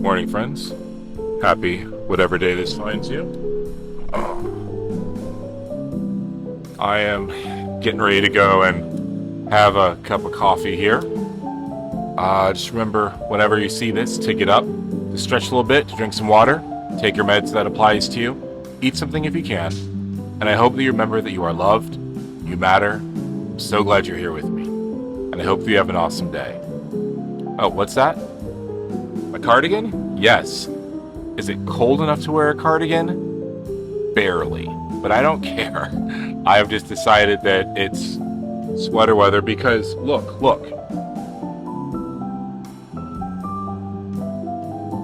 Morning, friends. Happy whatever day this finds you. I am getting ready to go and have a cup of coffee here. Just remember, whenever you see this, to get up, to stretch a little bit, to drink some water, take your meds that applies to you, eat something if you can, and I hope that you remember that you are loved, you matter. I'm so glad you're here with me, and I hope you have an awesome day. Oh, what's that? A cardigan? Yes. Is it cold enough to wear a cardigan? Barely. But I don't care. I've just decided that it's sweater weather because look.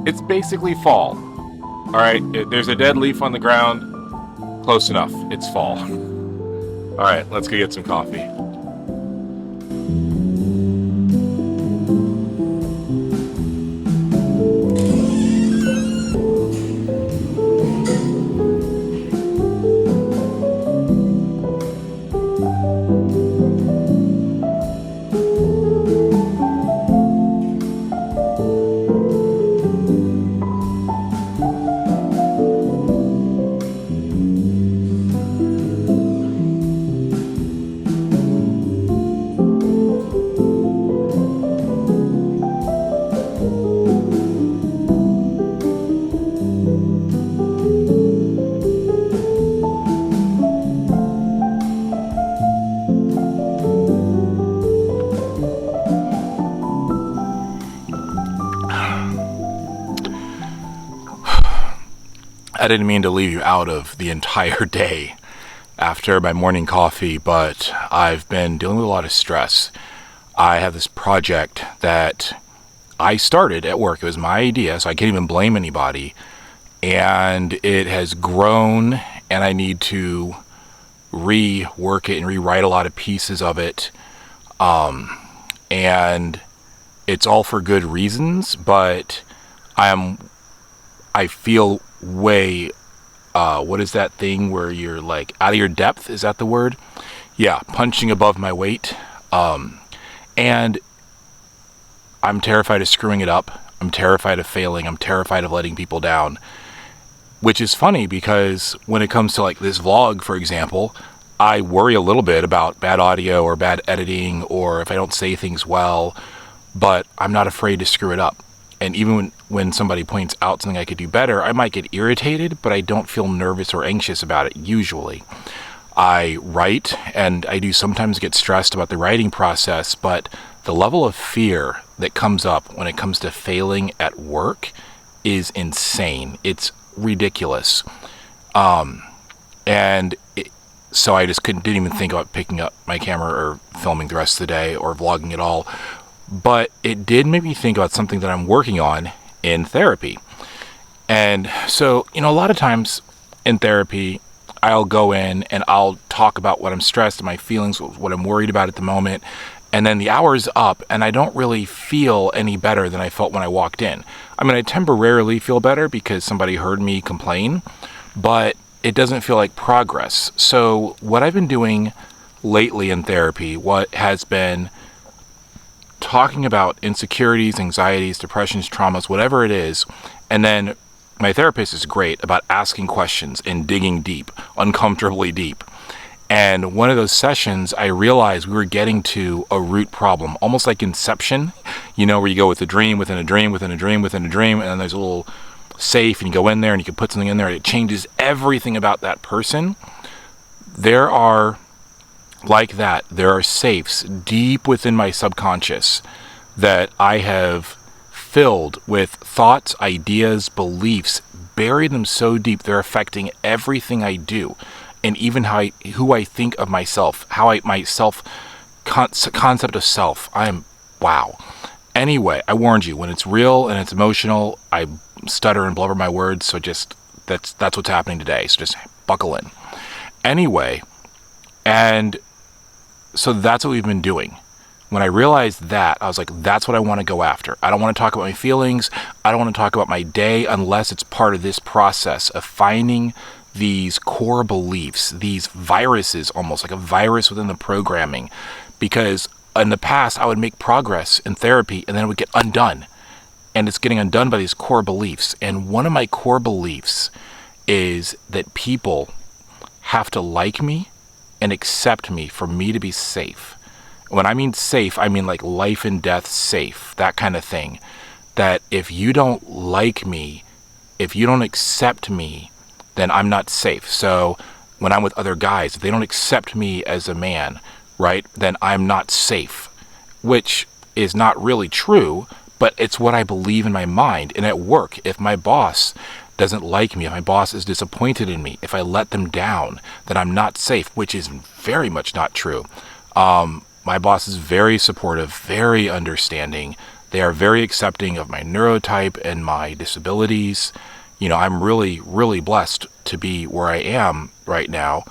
It's basically fall. All right, there's a dead leaf on the ground. Close enough. It's fall. All right, let's go get some coffee. I didn't mean to leave you out of the entire day after my morning coffee, but I've been dealing with a lot of stress. I have this project that I started at work. It was my idea, so I can't even blame anybody. And it has grown, and I need to rework it and rewrite a lot of pieces of it. And it's all for good reasons, but I feel way what is that thing where you're like out of your depth? Is that the word? Yeah, punching above my weight. And I'm terrified of screwing it up. I'm terrified of failing. I'm terrified of letting people down. Which is funny because when it comes to like this vlog, for example, I worry a little bit about bad audio or bad editing or if I don't say things well, but I'm not afraid to screw it up. And even when somebody points out something I could do better, I might get irritated, but I don't feel nervous or anxious about it usually. I write, and I do sometimes get stressed about the writing process, but the level of fear that comes up when it comes to failing at work is insane. It's ridiculous. So I just didn't even think about picking up my camera or filming the rest of the day or vlogging at all. But it did make me think about something that I'm working on in therapy. And so, a lot of times in therapy, I'll go in and I'll talk about what I'm stressed and my feelings, what I'm worried about at the moment. And then the hour's up and I don't really feel any better than I felt when I walked in. I mean, I temporarily feel better because somebody heard me complain, but it doesn't feel like progress. So what I've been doing lately in therapy, what has been talking about insecurities, anxieties, depressions, traumas, whatever it is. And then my therapist is great about asking questions and digging deep, uncomfortably deep. And one of those sessions, I realized we were getting to a root problem, almost like Inception, where you go with a dream within a dream within a dream within a dream. And then there's a little safe and you go in there and you can put something in there and it changes everything about that person. There are safes deep within my subconscious that I have filled with thoughts, ideas, beliefs, buried them so deep they're affecting everything I do, and even who I think of myself, my concept of self. Wow. Anyway, I warned you, when it's real and it's emotional, I stutter and blubber my words, so just that's what's happening today. So just buckle in. Anyway, and so that's what we've been doing. When I realized that, I was like, that's what I want to go after. I don't want to talk about my feelings. I don't want to talk about my day unless it's part of this process of finding these core beliefs, these viruses, almost like a virus within the programming. Because in the past, I would make progress in therapy and then it would get undone. and it's getting undone by these core beliefs. And one of my core beliefs is that people have to like me and accept me for me to be safe. When I mean safe, I mean like life and death safe, that kind of thing. That if you don't like me, if you don't accept me, then I'm not safe. So when I'm with other guys, if they don't accept me as a man, right, then I'm not safe, which is not really true, but it's what I believe in my mind. And at work, if my boss doesn't like me, if my boss is disappointed in me, if I let them down, then I'm not safe, which is very much not true. My boss is very supportive, very understanding. They are very accepting of my neurotype and my disabilities. I'm really, really blessed to be where I am right now.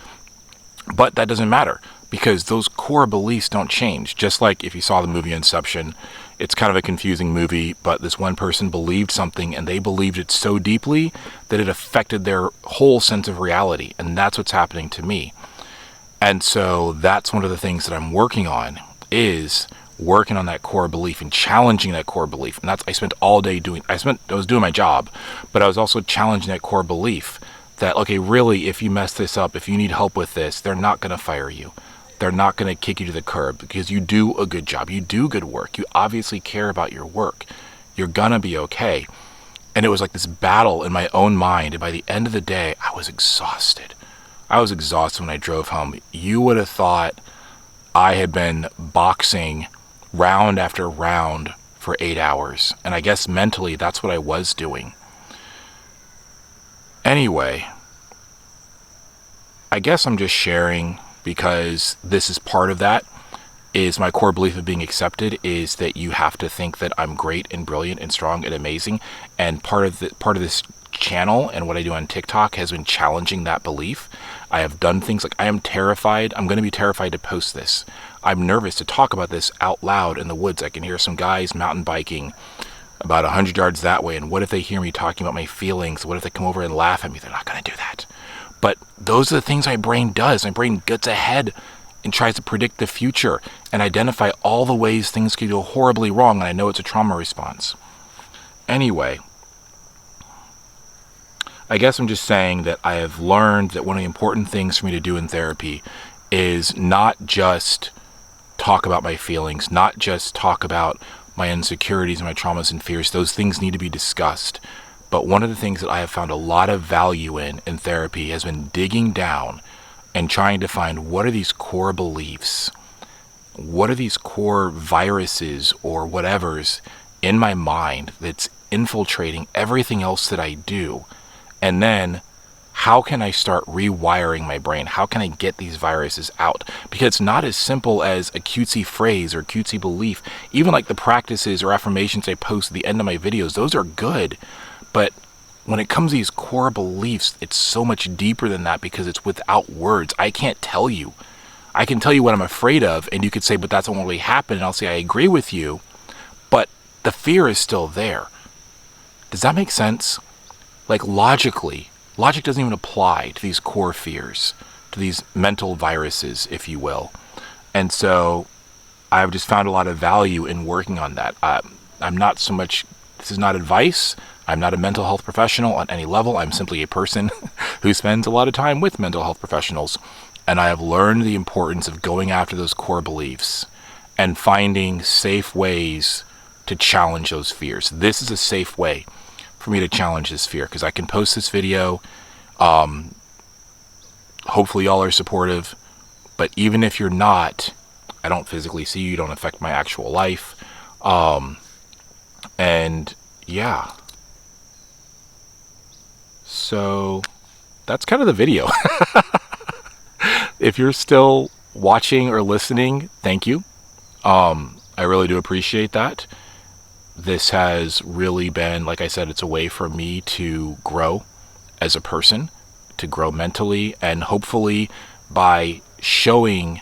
But that doesn't matter because those core beliefs don't change. Just like if you saw the movie Inception, it's kind of a confusing movie, but this one person believed something and they believed it so deeply that it affected their whole sense of reality. And that's what's happening to me. And so that's one of the things that I'm working on, is working on that core belief and challenging that core belief. And that's, I spent all day I was doing my job, but I was also challenging that core belief that, okay, really, if you mess this up, if you need help with this, they're not going to fire you. They're not going to kick you to the curb because you do a good job. You do good work. You obviously care about your work. You're going to be okay. And it was like this battle in my own mind. And by the end of the day, I was exhausted. I was exhausted when I drove home. You would have thought I had been boxing round after round for 8 hours. And I guess mentally, that's what I was doing. Anyway, I guess I'm just sharing because this is part of that, is my core belief of being accepted is that you have to think that I'm great and brilliant and strong and amazing. And part of this channel and what I do on TikTok has been challenging that belief. I have done things like I am terrified. I'm going to be terrified to post this. I'm nervous to talk about this out loud in the woods. I can hear some guys mountain biking about 100 yards that way. And what if they hear me talking about my feelings? What if they come over and laugh at me? They're not going to do that. But those are the things my brain does. My brain gets ahead and tries to predict the future and identify all the ways things could go horribly wrong. And I know it's a trauma response. Anyway, I guess I'm just saying that I have learned that one of the important things for me to do in therapy is not just talk about my feelings, not just talk about my insecurities and my traumas and fears. Those things need to be discussed. But one of the things that I have found a lot of value in therapy has been digging down and trying to find what are these core beliefs? What are these core viruses or whatevers in my mind that's infiltrating everything else that I do? And then how can I start rewiring my brain? How can I get these viruses out? Because it's not as simple as a cutesy phrase or cutesy belief. Even like the practices or affirmations I post at the end of my videos, those are good. But when it comes to these core beliefs, it's so much deeper than that because it's without words. I can't tell you. I can tell you what I'm afraid of, and you could say, but that's not what really happened. And I'll say, I agree with you, but the fear is still there. Does that make sense? Like logically, logic doesn't even apply to these core fears, to these mental viruses, if you will. And so I've just found a lot of value in working on that. I'm not so much, this is not advice. I'm not a mental health professional on any level. I'm simply a person who spends a lot of time with mental health professionals. And I have learned the importance of going after those core beliefs and finding safe ways to challenge those fears. This is a safe way for me to challenge this fear because I can post this video. Hopefully y'all are supportive, but even if you're not, I don't physically see you, don't affect my actual life. And yeah. So that's kind of the video. If you're still watching or listening, thank you. I really do appreciate that. This has really been, like I said, it's a way for me to grow as a person, to grow mentally, and hopefully by showing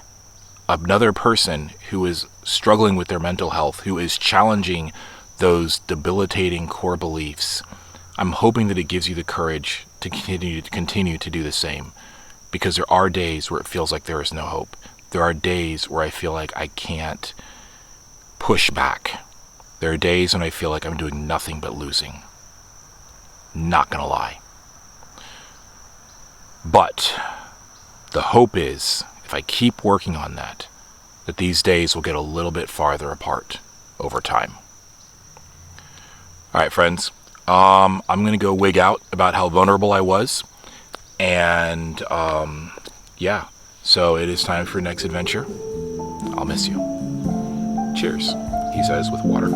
another person who is struggling with their mental health, who is challenging those debilitating core beliefs, I'm hoping that it gives you the courage to continue to do the same. Because there are days where it feels like there is no hope. There are days where I feel like I can't push back. There are days when I feel like I'm doing nothing but losing. Not gonna lie. But the hope is, if I keep working on that these days will get a little bit farther apart over time. All right, friends. I'm gonna go wig out about how vulnerable I was, and yeah. So it is time for next adventure. I'll miss you. Cheers, he says with water.